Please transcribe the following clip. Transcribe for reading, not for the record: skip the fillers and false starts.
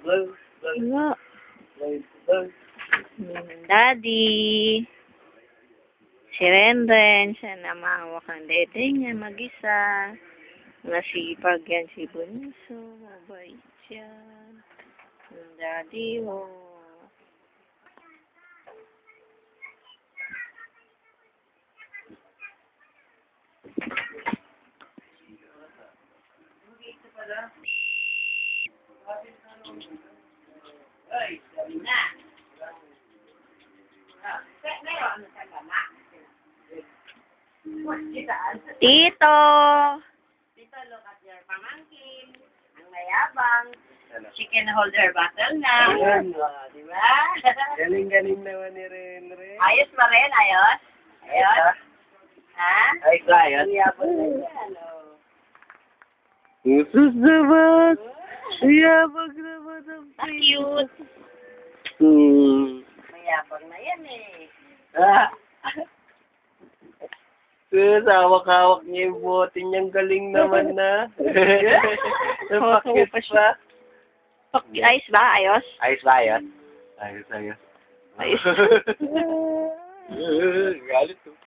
Wala. Daddy. Si Renren, siya na mahawak ang dede niya mag-isa. Nasipag yan si Bunso. Mabait yan. Ang daddy mo. Tito! Tito, look at your pamangkin. Ang mayabang. She can hold her bottle na. Ayan. Di ba? Galing-galing naman ni Renre. Ayos ba rin? Ayos? Ayos? Ha? Ay, ayos. Mayabang na yan, oh. Usus naman. Iyabag naman ang Cute. Mayabang na yan eh. Ah. Hawak-hawak niya yung bote niyang galing naman na. Napakit pa. Ayos ba? Ayos? Ayos ba, ayos? Ayos. Ayos. Galit to.